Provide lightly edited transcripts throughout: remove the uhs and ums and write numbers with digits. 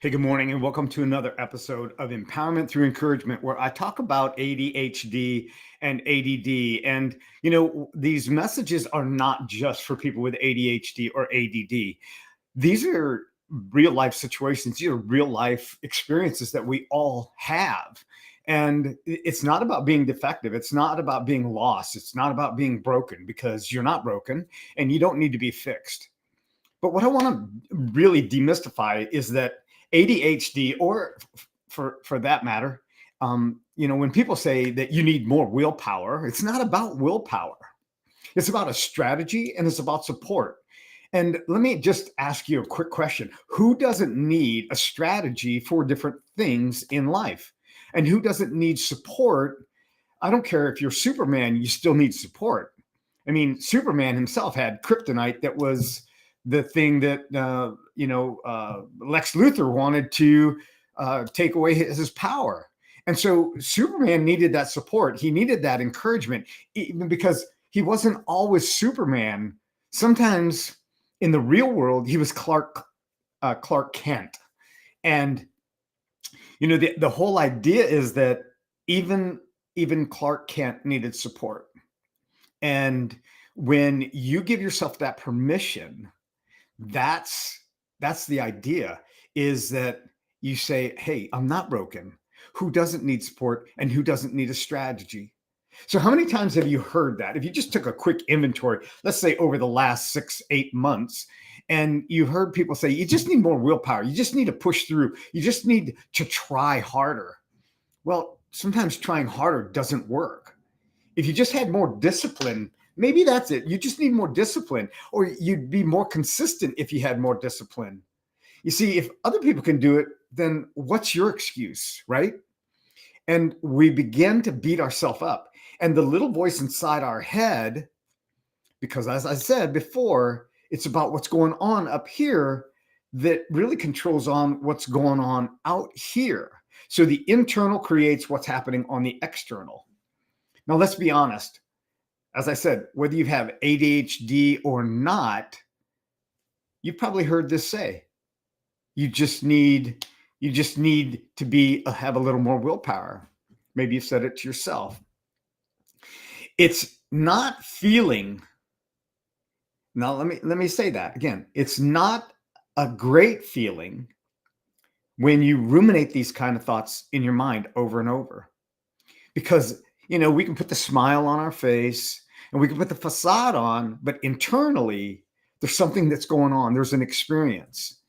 Hey, good morning, and welcome to another episode of Empowerment Through Encouragement, where I talk about ADHD and ADD. And, these messages are not just for people with ADHD or ADD. These are real life situations, these are real life experiences that we all have. And it's not about being defective. It's not about being lost. It's not about being broken because you're not broken and you don't need to be fixed. But what I want to really demystify is that ADHD, or for that matter, when people say that you need more willpower, it's not about willpower. It's about a strategy and it's about support. And let me just ask you a quick question. Who doesn't need a strategy for different things in life? And who doesn't need support? I don't care if you're Superman, you still need support. I mean, Superman himself had kryptonite that was the thing that Lex Luthor wanted to take away his power. And so Superman needed that support. He needed that encouragement, even because he wasn't always Superman. Sometimes in the real world, he was Clark Kent. And the whole idea is that even Clark Kent needed support. And when you give yourself that permission, that's the idea, is that you say, hey, I'm not broken. Who doesn't need support and who doesn't need a strategy? So how many times have you heard that? If you just took a quick inventory, let's say over the last 6-8 months, and you heard people say, you just need more willpower. You just need to push through. You just need to try harder. Well, sometimes trying harder doesn't work. If you just had more discipline, maybe that's it. You just need more discipline, or you'd be more consistent if you had more discipline. You see, if other people can do it, then what's your excuse, right? And we begin to beat ourselves up. And the little voice inside our head, because as I said before, it's about what's going on up here that really controls on what's going on out here. So the internal creates what's happening on the external. Now, let's be honest. As I said, whether you have ADHD or not, you've probably heard this say, you just need to have a little more willpower. Maybe you've said it to yourself. It's not feeling. Now, let me say that again. It's not a great feeling when you ruminate these kind of thoughts in your mind over and over, because we can put the smile on our face and we can put the facade on, but internally there's something that's going on. There's an experience.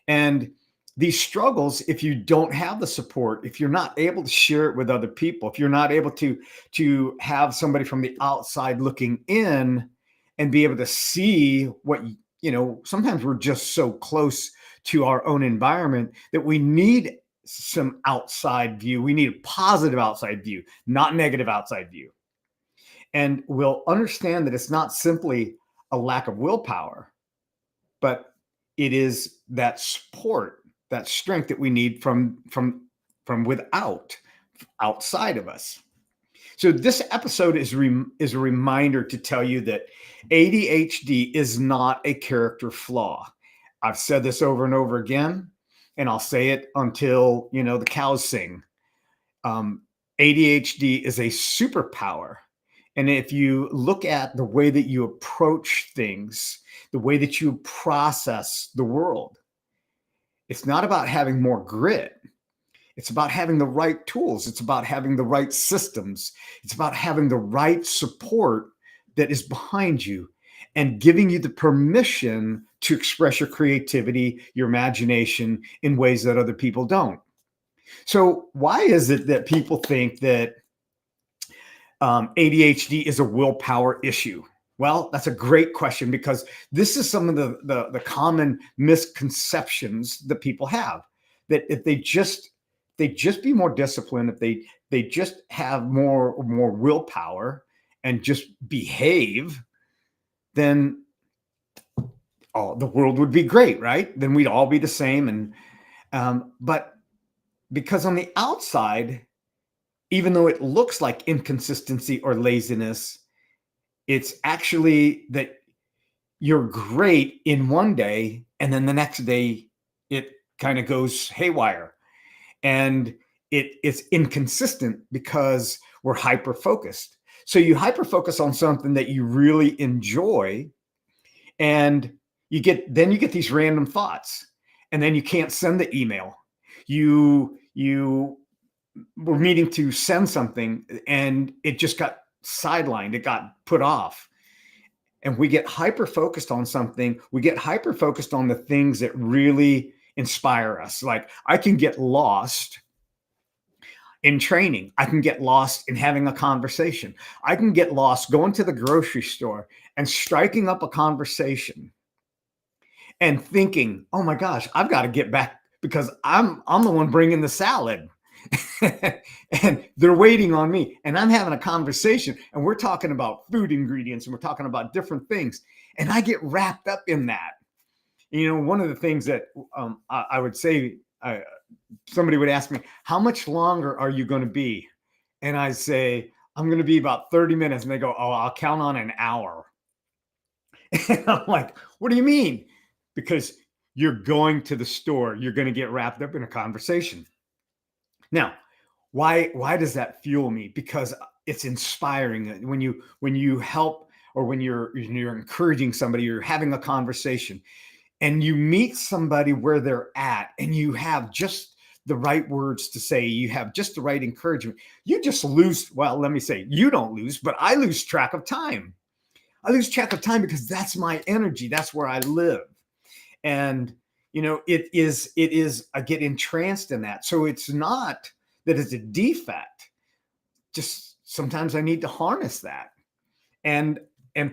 And these struggles, if you don't have the support, if you're not able to share it with other people, if you're not able to have somebody from the outside looking in and be able to see what, sometimes we're just so close to our own environment that we need some outside view. We need a positive outside view, not negative outside view. And we'll understand that it's not simply a lack of willpower, but it is that support, that strength that we need from outside of us. So this episode is a reminder to tell you that ADHD is not a character flaw. I've said this over and over again, and I'll say it until the cows sing. ADHD is a superpower. And if you look at the way that you approach things, the way that you process the world, it's not about having more grit. It's about having the right tools. It's about having the right systems. It's about having the right support that is behind you and giving you the permission to express your creativity, your imagination in ways that other people don't. So why is it that people think that ADHD is a willpower issue? Well, that's a great question, because this is some of the common misconceptions that people have, that if they just be more disciplined, if they just have more willpower and just behave, then the world would be great, right? Then we'd all be the same. And but because on the outside, even though it looks like inconsistency or laziness, it's actually that you're great in one day, and then the next day it kind of goes haywire. And it's inconsistent because we're hyper focused. So you hyper focus on something that you really enjoy, and you get these random thoughts, and then you can't send the email. You were meaning to send something, and it just got sidelined. It got put off. And we get hyper focused on something. We get hyper focused on the things that really inspire us. Like, I can get lost in training. I can get lost in having a conversation. I can get lost going to the grocery store and striking up a conversation and thinking, "Oh my gosh, I've got to get back because I'm the one bringing the salad." And they're waiting on me, and I'm having a conversation, and we're talking about food ingredients, and we're talking about different things, and I get wrapped up in that. One of the things that I would say, somebody would ask me, "How much longer are you going to be?" And I say, "I'm going to be about 30 minutes." And they go, "Oh, I'll count on an hour." And I'm like, "What do you mean?" Because you're going to the store, you're going to get wrapped up in a conversation. Now, why does that fuel me? Because it's inspiring. When you help, or when you're encouraging somebody, you're having a conversation, and you meet somebody where they're at, and you have just the right words to say, you have just the right encouragement, you just lose. Well, let me say, you don't lose, but I lose track of time. I lose track of time because that's my energy. That's where I live. And it is I get entranced in that. So it's not that it's a defect. Just sometimes I need to harness that, and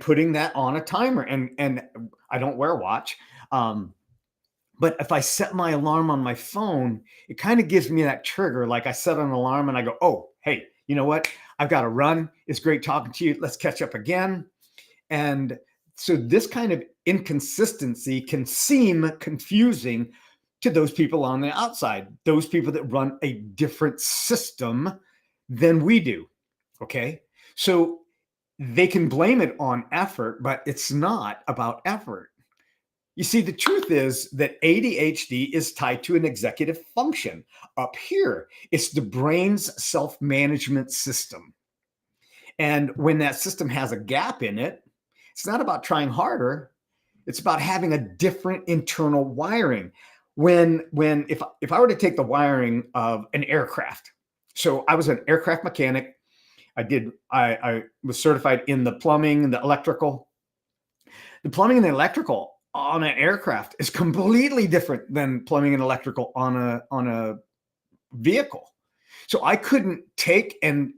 putting that on a timer. And I don't wear a watch. But if I set my alarm on my phone, it kind of gives me that trigger. Like, I set an alarm and I go, "Oh, hey, you know what? I've got to run. It's great talking to you. Let's catch up again." And so this kind of inconsistency can seem confusing to those people on the outside, those people that run a different system than we do. Okay. So they can blame it on effort, but it's not about effort. You see, the truth is that ADHD is tied to an executive function. Up here, it's the brain's self management system. And when that system has a gap in it, it's not about trying harder. It's about having a different internal wiring. If I were to take the wiring of an aircraft, so I was an aircraft mechanic. I was certified in the plumbing and the electrical. The plumbing and the electrical on an aircraft is completely different than plumbing and electrical on a vehicle. So I couldn't take and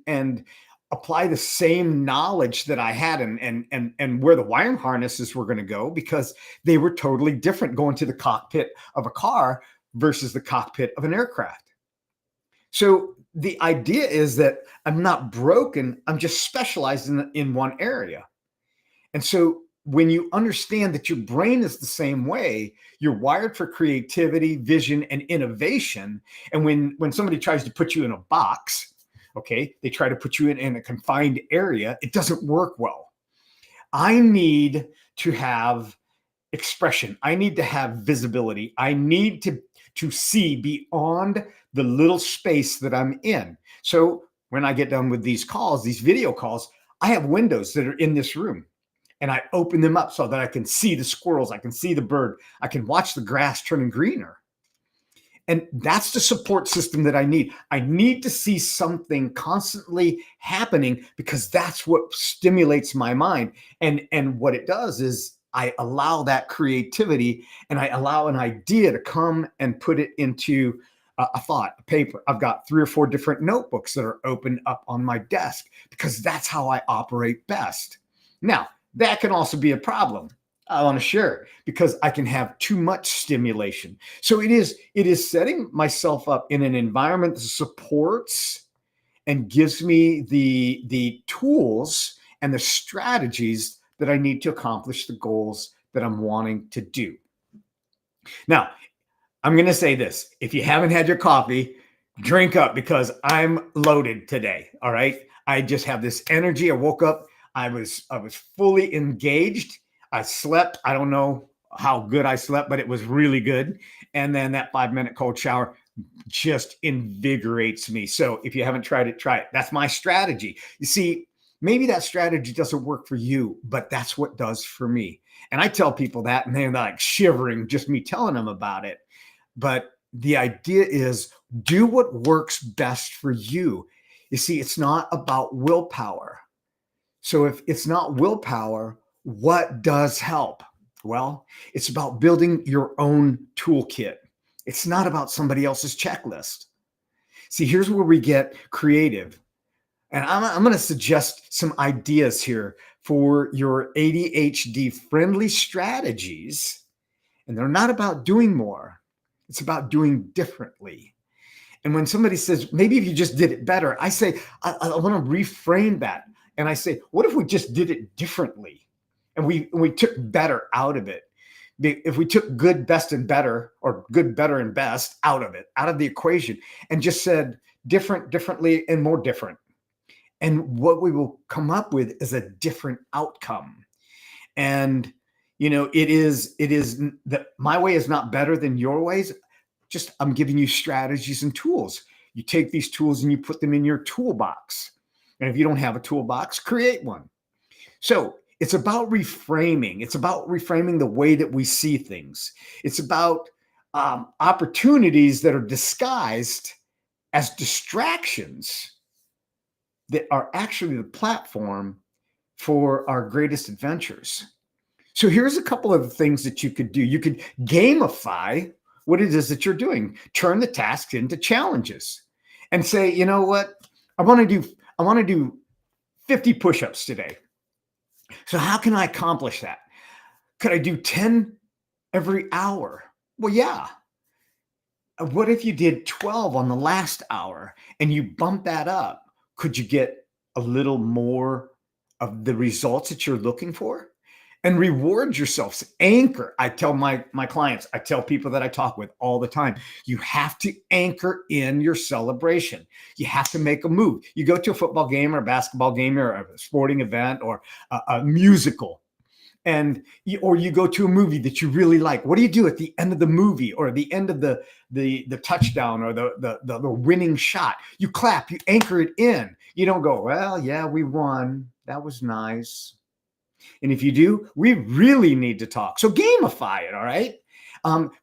apply the same knowledge that I had and where the wiring harnesses were going to go, because they were totally different going to the cockpit of a car versus the cockpit of an aircraft. So the idea is that I'm not broken. I'm just specialized in one area. And so when you understand that your brain is the same way, you're wired for creativity, vision, and innovation. And when somebody tries to put you in a box, okay, they try to put you in a confined area, it doesn't work well. I need to have expression. I need to have visibility. I need to see beyond the little space that I'm in. So when I get done with these calls, these video calls, I have windows that are in this room. And I open them up so that I can see the squirrels, I can see the bird, I can watch the grass turning greener. And that's the support system that I need. I need to see something constantly happening, because that's what stimulates my mind. And what it does is I allow that creativity, and I allow an idea to come and put it into a thought, a paper. I've got 3 or 4 different notebooks that are opened up on my desk, because that's how I operate best. Now, that can also be a problem, I want to share, because I can have too much stimulation. So it is setting myself up in an environment that supports and gives me the tools and the strategies that I need to accomplish the goals that I'm wanting to do. Now, I'm going to say this. If you haven't had your coffee, drink up, because I'm loaded today. All right. I just have this energy. I woke up. I was fully engaged. I slept, I don't know, how good I slept, but it was really good. And then that 5-minute cold shower just invigorates me. So if you haven't tried it, try it. That's my strategy. You see, maybe that strategy doesn't work for you, but that's what does for me. And I tell people that, and they're like shivering just me telling them about it. But the idea is do what works best for you. You see, it's not about willpower. So if it's not willpower, what does help? Well, it's about building your own toolkit. It's not about somebody else's checklist. See, here's where we get creative. And I'm going to suggest some ideas here for your ADHD friendly strategies. And they're not about doing more, it's about doing differently. And when somebody says, maybe if you just did it better, I say, I want to reframe that. And I say, what if we just did it differently? And we took better out of it. If we took good, best, and better, or good, better, and best out of it, out of the equation, and just said different, differently, and more different. And what we will come up with is a different outcome. And, it is that my way is not better than your ways. Just I'm giving you strategies and tools. You take these tools and you put them in your toolbox. And if you don't have a toolbox, create one. So it's about reframing. It's about reframing the way that we see things. It's about opportunities that are disguised as distractions that are actually the platform for our greatest adventures. So here's a couple of things that you could do. You could gamify what it is that you're doing. Turn the tasks into challenges and say, you know what? I want to do 50 push-ups today. So how can I accomplish that? Could I do 10 every hour? Well, yeah. What if you did 12 on the last hour and you bump that up? Could you get a little more of the results that you're looking for? And reward yourself. Anchor. I tell my clients, I tell people that I talk with all the time, you have to anchor in your celebration. You have to make a move. You go to a football game or a basketball game or a sporting event or a musical, or you go to a movie that you really like. What do you do at the end of the movie or the end of the touchdown or the winning shot? You clap, you anchor it in. You don't go, well, yeah, we won. That was nice. And if you do, we really need to talk. So gamify it, all right?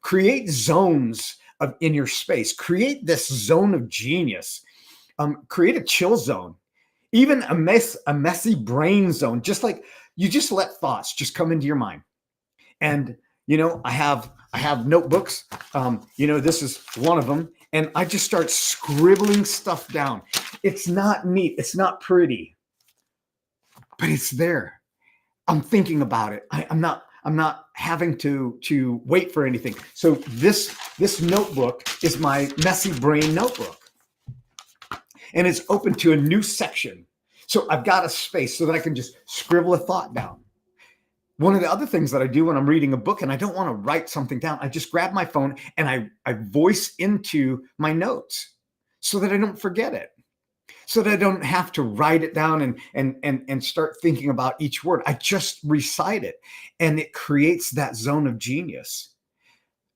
Create zones in your space. Create this zone of genius. Create a chill zone, even a messy brain zone. Just like you just let thoughts just come into your mind. And I have notebooks. This is one of them, and I just start scribbling stuff down. It's not neat. It's not pretty, but it's there. I'm thinking about it. I'm not having to wait for anything. So this notebook is my messy brain notebook. And it's open to a new section. So I've got a space so that I can just scribble a thought down. One of the other things that I do when I'm reading a book and I don't want to write something down, I just grab my phone and I voice into my notes so that I don't forget it. So that I don't have to write it down and start thinking about each word. I just recite it, and it creates that zone of genius.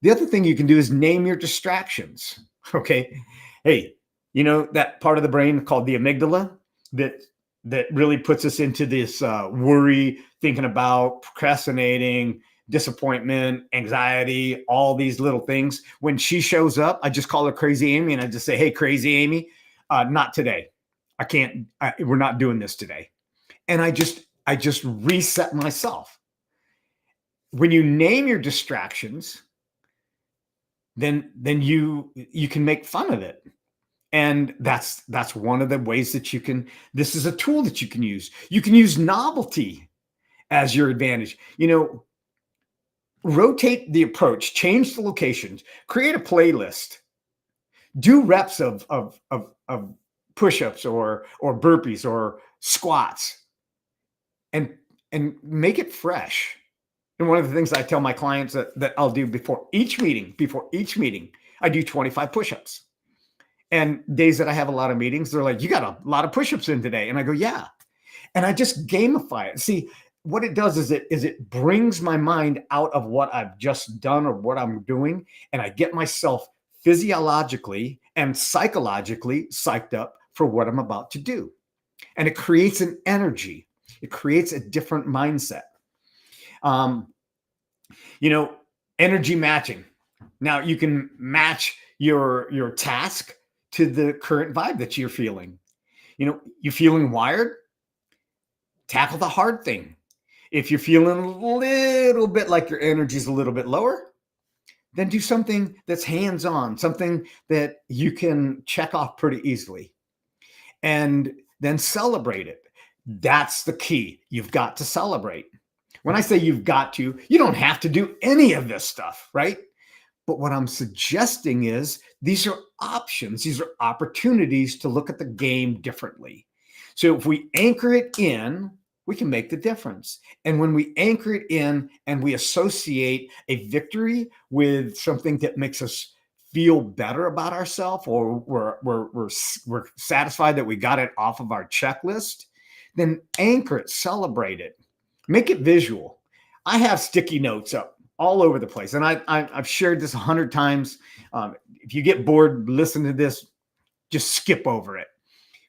The other thing you can do is name your distractions. Okay. Hey, that part of the brain called the amygdala that really puts us into this worry, thinking about, procrastinating, disappointment, anxiety, all these little things. When she shows up, I just call her Crazy Amy and I just say, hey, Crazy Amy, not today. I can't, we're not doing this today. And I just reset myself. When you name your distractions, then you can make fun of it. And that's one of the ways that you can, this is a tool that you can use. You can use novelty as your advantage. Rotate the approach, change the locations, create a playlist, do reps of push-ups or burpees or squats and make it fresh. And one of the things I tell my clients that I'll do before each meeting, I do 25 push-ups. And days that I have a lot of meetings, they're like, you got a lot of push-ups in today. And I go, yeah. And I just gamify it. See, what it does is it brings my mind out of what I've just done or what I'm doing, and I get myself physiologically and psychologically psyched up for what I'm about to do. And it creates an energy. It creates a different mindset. Um, you know, energy matching. Now you can match your task to the current vibe that you're feeling. You feeling wired? Tackle the hard thing. If you're feeling a little bit like your energy's a little bit lower, then do something that's hands-on, something that you can check off pretty easily. And then celebrate it. That's the key. You've got to celebrate. When I say you've got to, you don't have to do any of this stuff, right? But what I'm suggesting is these are options, these are opportunities to look at the game differently. So if we anchor it in, we can make the difference. And when we anchor it in and we associate a victory with something that makes us feel better about ourselves, or we're satisfied that we got it off of our checklist, then anchor it, celebrate it, make it visual. I have sticky notes up all over the place, and I've shared this 100 times. If you get bored, listen to this, just skip over it.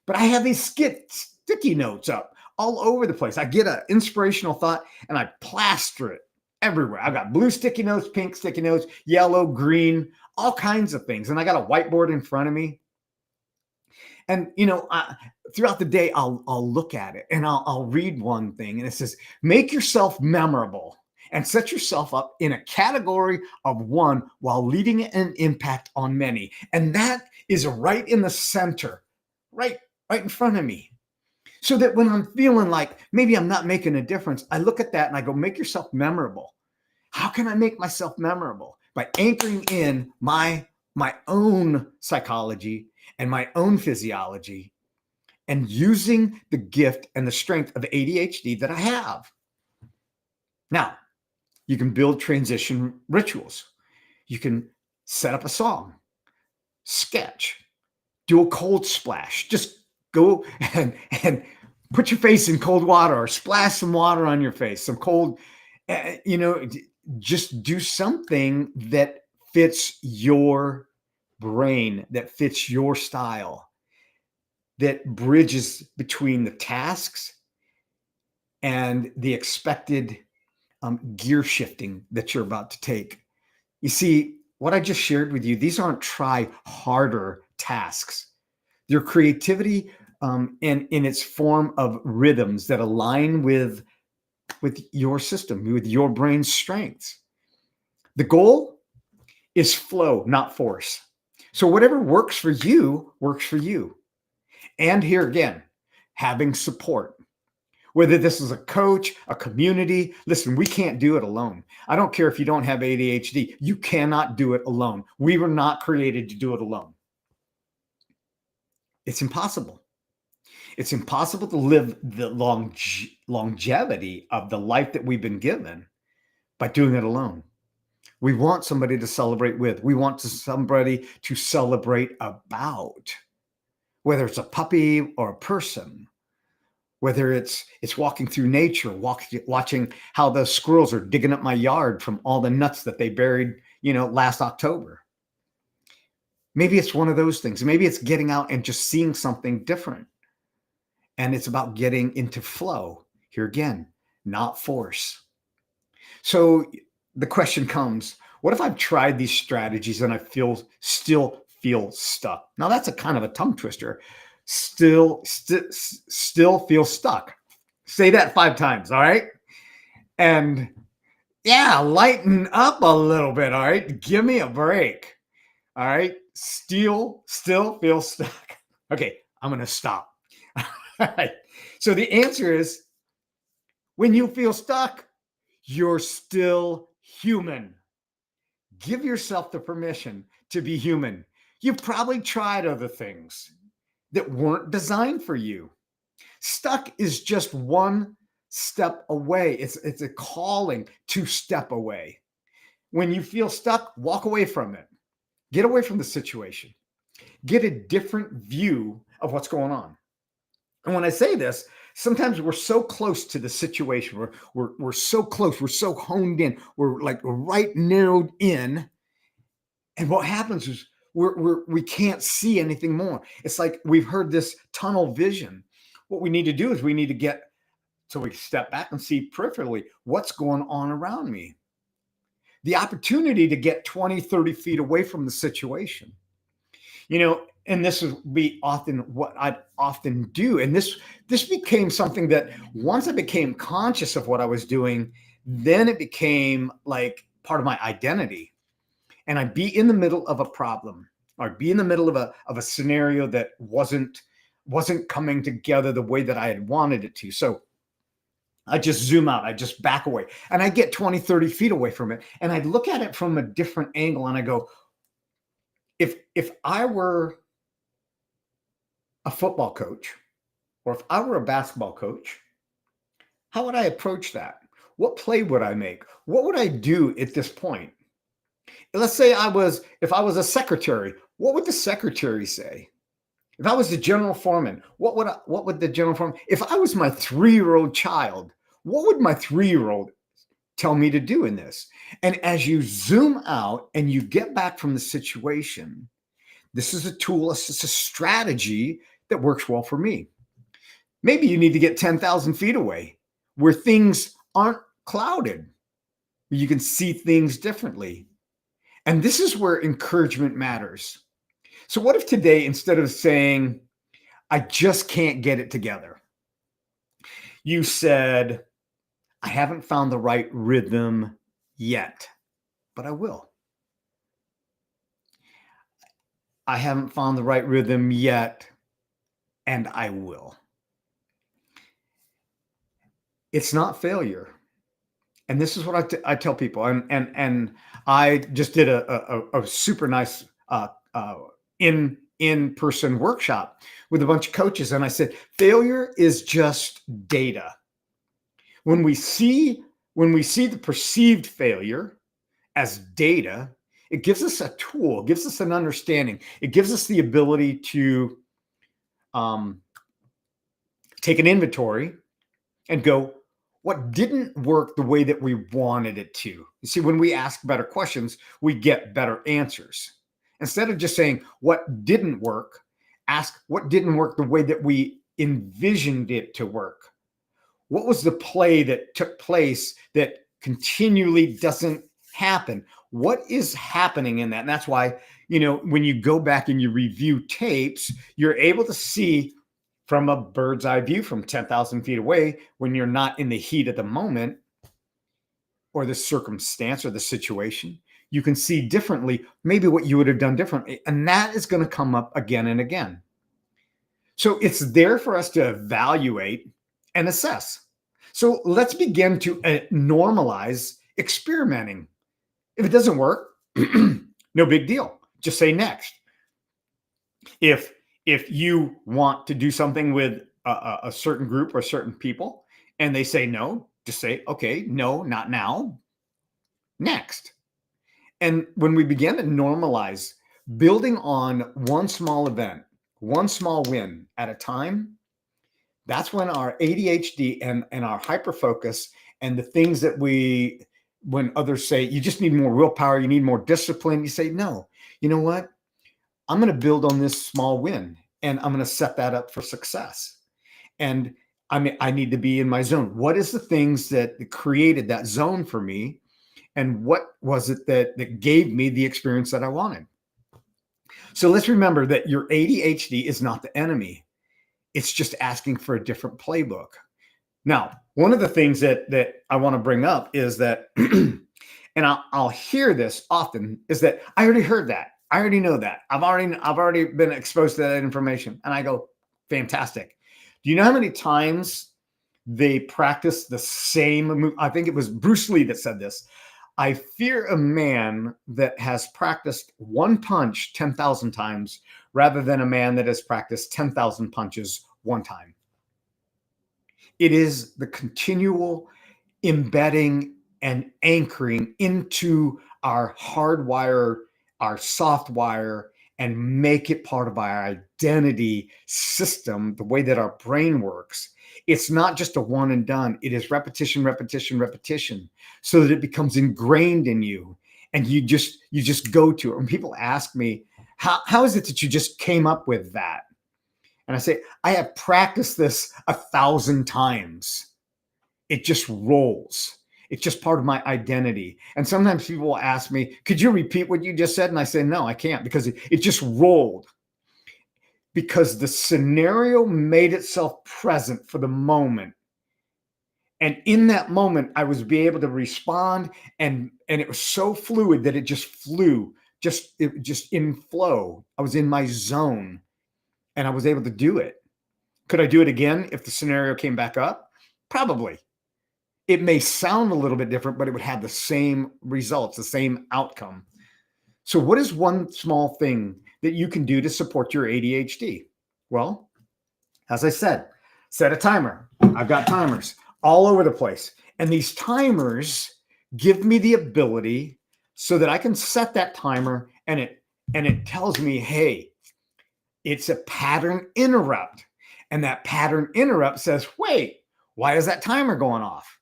But I have these sticky notes up all over the place. I get an inspirational thought and I plaster it everywhere. I've got blue sticky notes, pink sticky notes, yellow, green, all kinds of things. And I got a whiteboard in front of me. And, throughout the day, I'll look at it and I'll read one thing. And it says, make yourself memorable and set yourself up in a category of one while leaving an impact on many. And that is right in the center, right in front of me. So that when I'm feeling like maybe I'm not making a difference, I look at that and I go, make yourself memorable. How can I make myself memorable? By anchoring in my own psychology and my own physiology, and using the gift and the strength of ADHD that I have. Now, you can build transition rituals. You can set up a song, sketch, do a cold splash. Just go and put your face in cold water, or splash some water on your face, some cold, just do something that fits your brain, that fits your style, that bridges between the tasks and the expected gear shifting that you're about to take. You see, what I just shared with you, these aren't try harder tasks. They're creativity in its form of rhythms that align with your system, with your brain's strengths. The goal is flow, not force. So whatever works for you, works for you. And here again, having support. Whether this is a coach, a community, listen, we can't do it alone. I don't care if you don't have ADHD. You cannot do it alone. We were not created to do it alone. It's impossible. It's impossible to live the longevity of the life that we've been given by doing it alone. We want somebody to celebrate with. We want somebody to celebrate about, whether it's a puppy or a person, whether it's walking through nature, watching how the squirrels are digging up my yard from all the nuts that they buried, last October. Maybe it's one of those things. Maybe it's getting out and just seeing something different. And it's about getting into flow. Here again, not force. So the question comes, what if I've tried these strategies and I still feel stuck? Now that's a kind of a tongue twister. Still feel stuck. Say that 5 times, all right? And yeah, lighten up a little bit, all right? Give me a break, all right? Still feel stuck. Okay, I'm going to stop. All right. So the answer is, when you feel stuck, you're still human. Give yourself the permission to be human. You've probably tried other things that weren't designed for you. Stuck is just one step away. It's a calling to step away. When you feel stuck, walk away from it. Get away from the situation. Get a different view of what's going on. And when I say this, Sometimes we're so close to the situation. We're so close. We're so honed in. We're like right narrowed in. And what happens is we can't see anything more. It's like we've heard this tunnel vision. What we need to do is we need to get so we step back and see peripherally what's going on around me. The opportunity to get 20, 30 feet away from the situation. And this would be often what I'd often do. And this became something that once I became conscious of what I was doing, then it became like part of my identity. And I'd be in the middle of a problem, or I'd be in the middle of a scenario that wasn't coming together the way that I had wanted it to. So I just zoom out, I just back away, and I get 20, 30 feet away from it. And I look at it from a different angle, and I go, if I were a football coach, or if I were a basketball coach, how would I approach that? What play would I make? What would I do at this point? Let's say if I was a secretary, what would the secretary say? If I was the general foreman, what would the general foreman? If I was my 3-year-old child, what would my 3-year-old tell me to do in this? And as you zoom out and you get back from the situation, this is a tool, it's a strategy that works well for me. Maybe you need to get 10,000 feet away where things aren't clouded, where you can see things differently. And this is where encouragement matters. So what if today, instead of saying, I just can't get it together, you said, I haven't found the right rhythm yet, but I will. I haven't found the right rhythm yet, and I will. It's not failure. And this is what I tell people. And I just did a super nice in-person workshop with a bunch of coaches. And I said, failure is just data. When we see the perceived failure as data, it gives us a tool, it gives us an understanding. It gives us the ability to take an inventory and go, what didn't work the way that we wanted it to? You see, when we ask better questions, we get better answers. Instead of just saying what didn't work, ask what didn't work the way that we envisioned it to work. What was the play that took place that continually doesn't happen? What is happening in that? And that's why, when you go back and you review tapes, you're able to see from a bird's eye view from 10,000 feet away when you're not in the heat of the moment or the circumstance or the situation. You can see differently, maybe what you would have done differently. And that is going to come up again and again. So it's there for us to evaluate and assess. So let's begin to normalize experimenting. If it doesn't work, no big deal. Just say next. If you want to do something with a certain group or certain people and they say no, just say, okay, no, not now, next. And when we begin to normalize building on one small event, one small win at a time, that's when our ADHD and our hyperfocus and the things that when others say, you just need more willpower, you need more discipline, you say, no, you know what? I'm going to build on this small win and I'm going to set that up for success. And I need to be in my zone. What is the things that created that zone for me? And what was it that gave me the experience that I wanted? So let's remember that your ADHD is not the enemy. It's just asking for a different playbook. Now, one of the things that I want to bring up is that, and I'll hear this often, is that I already heard that. I already know that. I've already been exposed to that information. And I go, fantastic. Do you know how many times they practice the same move? I think it was Bruce Lee that said this. I fear a man that has practiced one punch 10,000 times rather than a man that has practiced 10,000 punches one time. It is the continual embedding and anchoring into our hardwire, our soft wire, and make it part of our identity system, the way that our brain works. It's not just a one and done. It is repetition, repetition, repetition, so that it becomes ingrained in you. And you just go to it. When people ask me, how is it that you just came up with that? And I say, I have practiced this 1,000 times. It just rolls. It's just part of my identity. And sometimes people will ask me, could you repeat what you just said? And I say, no, I can't, because it just rolled. Because the scenario made itself present for the moment. And in that moment, I was be able to respond, and it was so fluid that it just flew, just in flow. I was in my zone, and I was able to do it. Could I do it again if the scenario came back up? Probably. It may sound a little bit different, but it would have the same results, the same outcome. So what is one small thing that you can do to support your ADHD? Well, as I said, set a timer. I've got timers all over the place. And these timers give me the ability so that I can set that timer, and it tells me, hey, it's a pattern interrupt. And that pattern interrupt says, wait, why is that timer going off?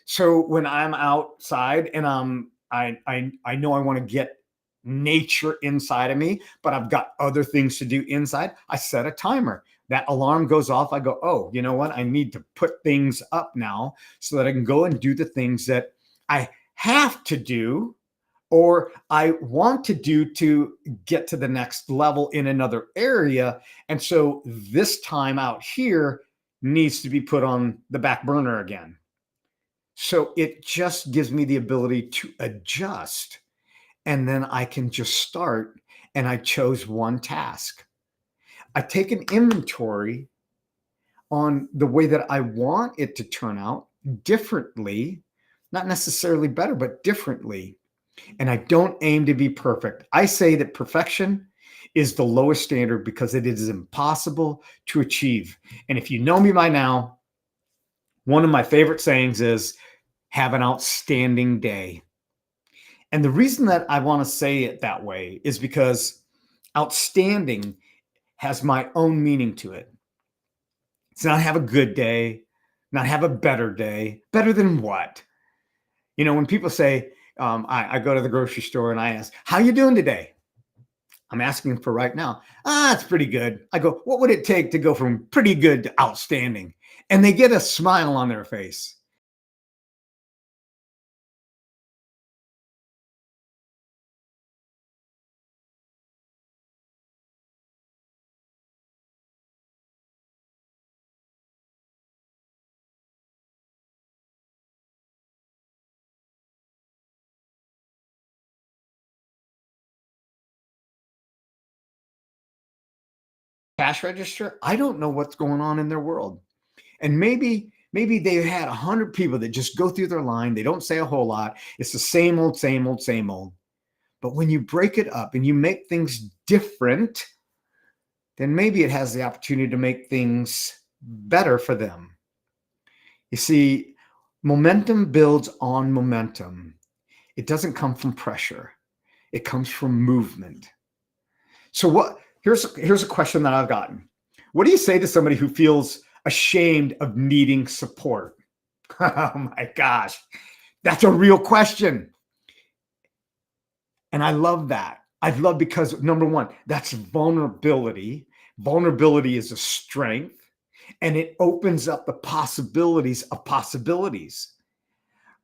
So when I'm outside and I know I want to get nature inside of me, but I've got other things to do inside, I set a timer. That alarm goes off. I go, oh, you know what? I need to put things up now so that I can go and do the things that I have to do or I want to do to get to the next level in another area. And so this time out here needs to be put on the back burner again. So it just gives me the ability to adjust, and then I can just start, and I chose one task. I take an inventory on the way that I want it to turn out differently, not necessarily better, but differently. And I don't aim to be perfect. I say that perfection is the lowest standard because it is impossible to achieve. And if you know me by now, one of my favorite sayings is, have an outstanding day. And the reason that I want to say it that way is because outstanding has my own meaning to it. It's not have a good day, not have a better day. Better than what? You know, when people say, I go to the grocery store and I ask, how you doing today? I'm asking for right now. It's pretty good. I go, what would it take to go from pretty good to outstanding? And they get a smile on their face. Cash register, I don't know what's going on in their world. And maybe they've had 100 people that just go through their line. They don't say a whole lot. It's the same old, same old, same old. But when you break it up and you make things different, then maybe it has the opportunity to make things better for them. You see, momentum builds on momentum. It doesn't come from pressure. It comes from movement. So here's a question that I've gotten. What do you say to somebody who feels ashamed of needing support? Oh my gosh, that's a real question. And I love that. I love because number one, that's vulnerability. Vulnerability is a strength, and it opens up the possibilities of possibilities.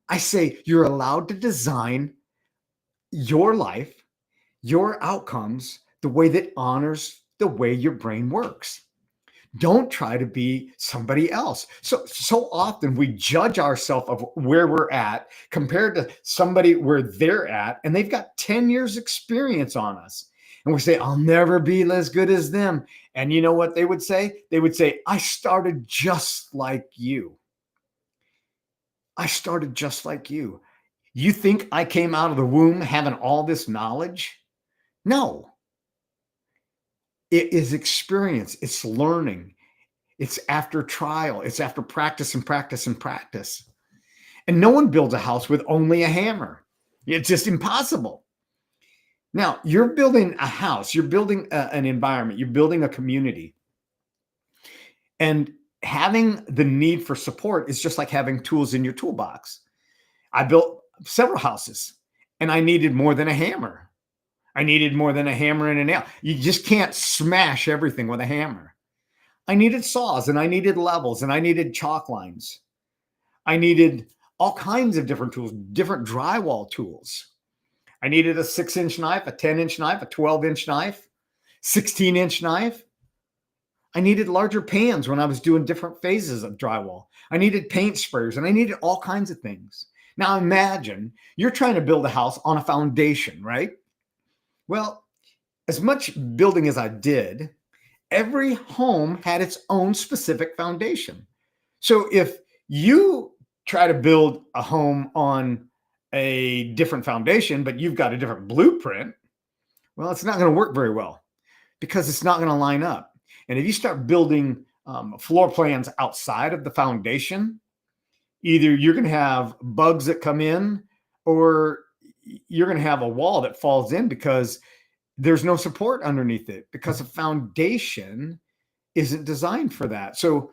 I say you're allowed to design your life, your outcomes, the way that honors the way your brain works. Don't try to be somebody else. So often we judge ourselves of where we're at compared to somebody where they're at, and they've got 10 years experience on us. And we say, I'll never be as good as them. And you know what they would say? They would say, I started just like you. I started just like you. You think I came out of the womb having all this knowledge? No. It is experience. It's learning. It's after trial. It's after practice and practice and practice. And no one builds a house with only a hammer. It's just impossible. Now, you're building a house, you're building an environment, you're building a community. And having the need for support is just like having tools in your toolbox. I built several houses and I needed more than a hammer. I needed more than a hammer and a nail. You just can't smash everything with a hammer. I needed saws and I needed levels and I needed chalk lines. I needed all kinds of different tools, different drywall tools. I needed a 6-inch knife, a 10-inch knife, a 12-inch knife, 16-inch knife. I needed larger pans when I was doing different phases of drywall. I needed paint sprayers and I needed all kinds of things. Now imagine you're trying to build a house on a foundation, right? Well, as much building as I did, every home had its own specific foundation. So if you try to build a home on a different foundation, but you've got a different blueprint, well, it's not going to work very well because it's not going to line up. And if you start building floor plans outside of the foundation, either you're going to have bugs that come in or you're going to have a wall that falls in because there's no support underneath it because a foundation isn't designed for that. So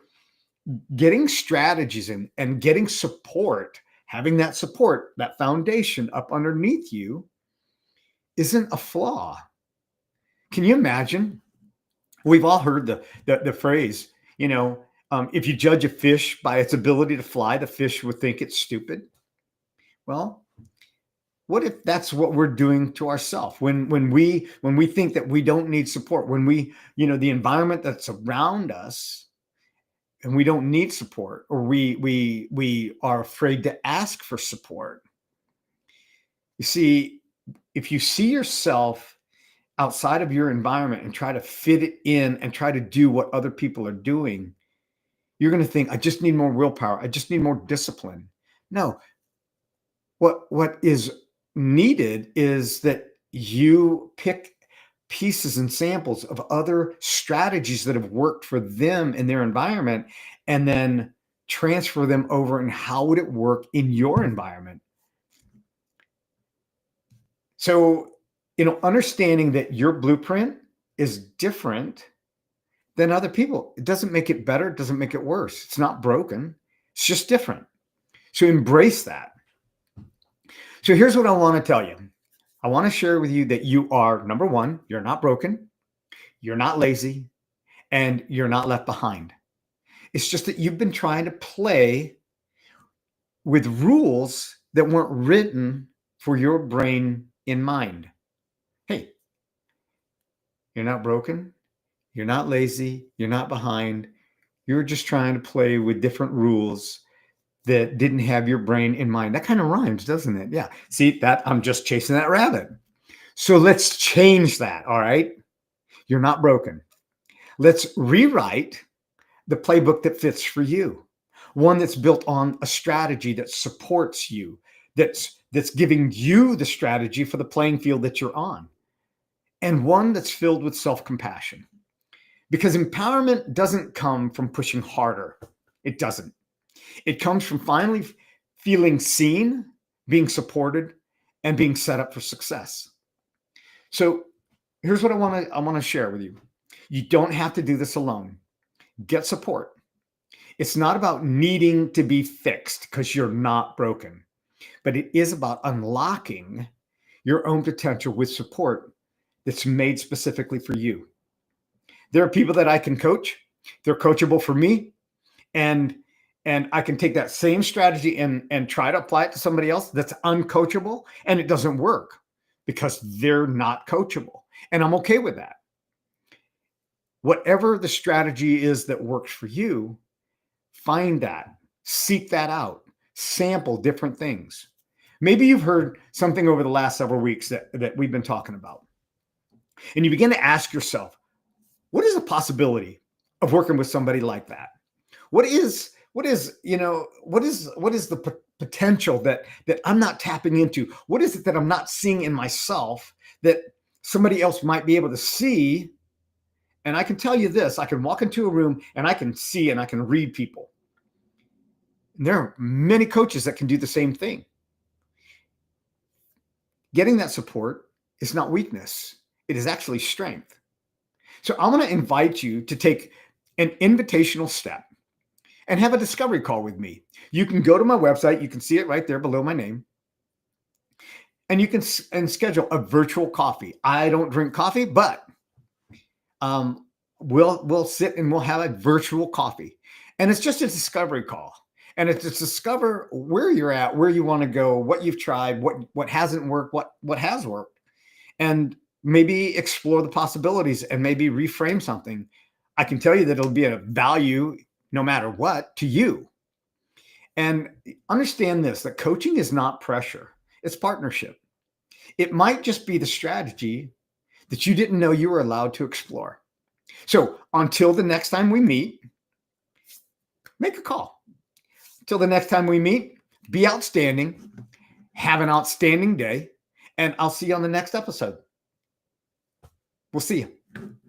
getting strategies and getting support, having that support, that foundation up underneath you isn't a flaw. Can you imagine? We've all heard the phrase, if you judge a fish by its ability to fly, the fish would think it's stupid. Well, what if that's what we're doing to ourselves when we think that we don't need support, when the environment that's around us and we don't need support, or we are afraid to ask for support. You see, if you see yourself outside of your environment and try to fit it in and try to do what other people are doing, you're going to think, I just need more willpower. I just need more discipline. No, what is needed is that you pick pieces and samples of other strategies that have worked for them in their environment and then transfer them over, and how would it work in your environment? So, understanding that your blueprint is different than other people, it doesn't make it better. It doesn't make it worse. It's not broken. It's just different. So embrace that. So here's what I want to tell you. I want to share with you that you are, number one, you're not broken, you're not lazy, and you're not left behind. It's just that you've been trying to play with rules that weren't written for your brain in mind. Hey, you're not broken, you're not lazy, you're not behind. You're just trying to play with different rules that didn't have your brain in mind. That kind of rhymes, doesn't it? Yeah. See that? I'm just chasing that rabbit. So let's change that. All right. You're not broken. Let's rewrite the playbook that fits for you. One that's built on a strategy that supports you, that's giving you the strategy for the playing field that you're on, and one that's filled with self-compassion. Because empowerment doesn't come from pushing harder. It doesn't. It comes from finally feeling seen, being supported, and being set up for success. So here's what I want to share with you. You don't have to do this alone. Get support. It's not about needing to be fixed because you're not broken, but it is about unlocking your own potential with support that's made specifically for you. There are people that I can coach. They're coachable for me. And I can take that same strategy and try to apply it to somebody else that's uncoachable, and it doesn't work because they're not coachable. And I'm okay with that. Whatever the strategy is that works for you, find that, seek that out, sample different things. Maybe you've heard something over the last several weeks that we've been talking about. And you begin to ask yourself, what is the possibility of working with somebody like that? What is the potential that I'm not tapping into? What is it that I'm not seeing in myself that somebody else might be able to see? And I can tell you this, I can walk into a room and I can see and I can read people. And there are many coaches that can do the same thing. Getting that support is not weakness. It is actually strength. So I'm going to invite you to take an invitational step and have a discovery call with me. You can go to my website. You can see it right there below my name. And you can schedule a virtual coffee. I don't drink coffee, but we'll sit and we'll have a virtual coffee. And it's just a discovery call. And it's to discover where you're at, where you want to go, what you've tried, what hasn't worked, what has worked, and maybe explore the possibilities and maybe reframe something. I can tell you that it'll be a value no matter what to you. And understand this, that coaching is not pressure. It's partnership. It might just be the strategy that you didn't know you were allowed to explore. So until the next time we meet, make a call. Until the next time we meet, be outstanding, have an outstanding day, and I'll see you on the next episode. We'll see you.